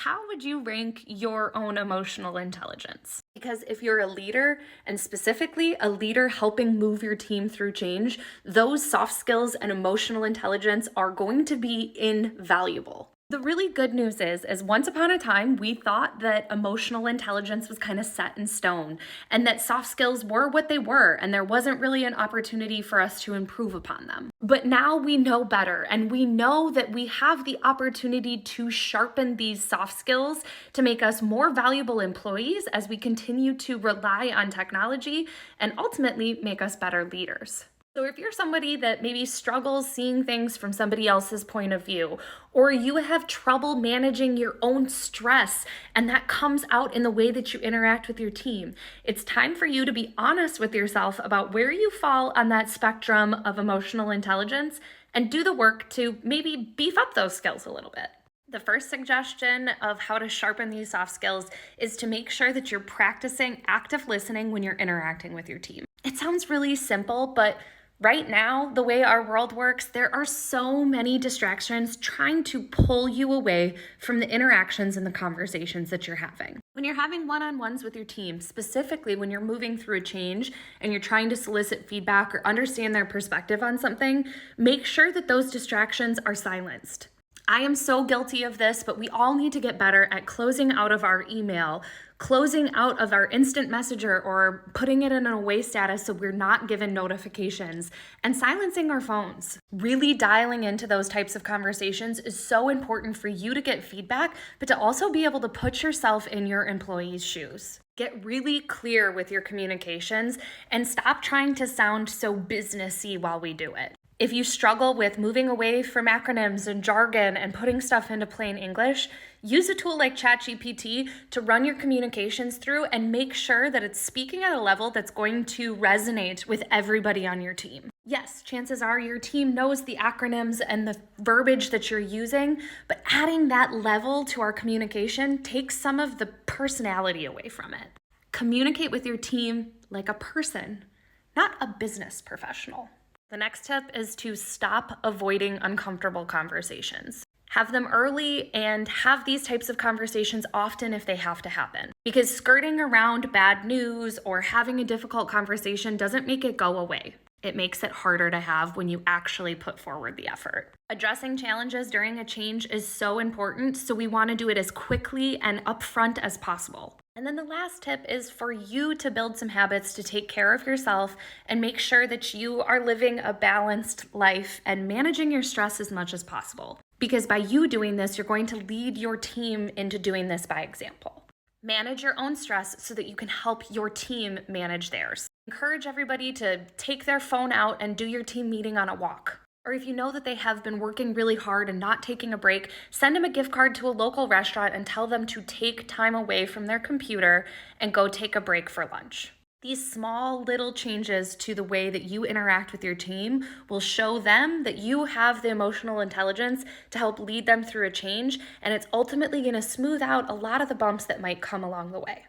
How would you rank your own emotional intelligence? Because if you're a leader, and specifically a leader helping move your team through change, those soft skills and emotional intelligence are going to be invaluable. The really good news is once upon a time, we thought that emotional intelligence was kind of set in stone and that soft skills were what they were, and there wasn't really an opportunity for us to improve upon them. But now we know better, and we know that we have the opportunity to sharpen these soft skills to make us more valuable employees as we continue to rely on technology and ultimately make us better leaders. So if you're somebody that maybe struggles seeing things from somebody else's point of view, or you have trouble managing your own stress, and that comes out in the way that you interact with your team, it's time for you to be honest with yourself about where you fall on that spectrum of emotional intelligence and do the work to maybe beef up those skills a little bit. The first suggestion of how to sharpen these soft skills is to make sure that you're practicing active listening when you're interacting with your team. It sounds really simple, but right now, the way our world works, there are so many distractions trying to pull you away from the interactions and the conversations that you're having. When you're having one-on-ones with your team, specifically when you're moving through a change and you're trying to solicit feedback or understand their perspective on something, make sure that those distractions are silenced. I am so guilty of this, but we all need to get better at closing out of our email, closing out of our instant messenger, or putting it in an away status so we're not given notifications, and silencing our phones. Really dialing into those types of conversations is so important for you to get feedback, but to also be able to put yourself in your employees' shoes. Get really clear with your communications and stop trying to sound so businessy while we do it. If you struggle with moving away from acronyms and jargon and putting stuff into plain English, use a tool like ChatGPT to run your communications through and make sure that it's speaking at a level that's going to resonate with everybody on your team. Yes, chances are your team knows the acronyms and the verbiage that you're using, but adding that level to our communication takes some of the personality away from it. Communicate with your team like a person, not a business professional. The next tip is to stop avoiding uncomfortable conversations. Have them early and have these types of conversations often if they have to happen. Because skirting around bad news or having a difficult conversation doesn't make it go away. It makes it harder to have when you actually put forward the effort. Addressing challenges during a change is so important, so we want to do it as quickly and upfront as possible. And then the last tip is for you to build some habits to take care of yourself and make sure that you are living a balanced life and managing your stress as much as possible. Because by you doing this, you're going to lead your team into doing this by example. Manage your own stress so that you can help your team manage theirs. Encourage everybody to take their phone out and do your team meeting on a walk. Or if you know that they have been working really hard and not taking a break, send them a gift card to a local restaurant and tell them to take time away from their computer and go take a break for lunch. These small little changes to the way that you interact with your team will show them that you have the emotional intelligence to help lead them through a change, and it's ultimately going to smooth out a lot of the bumps that might come along the way.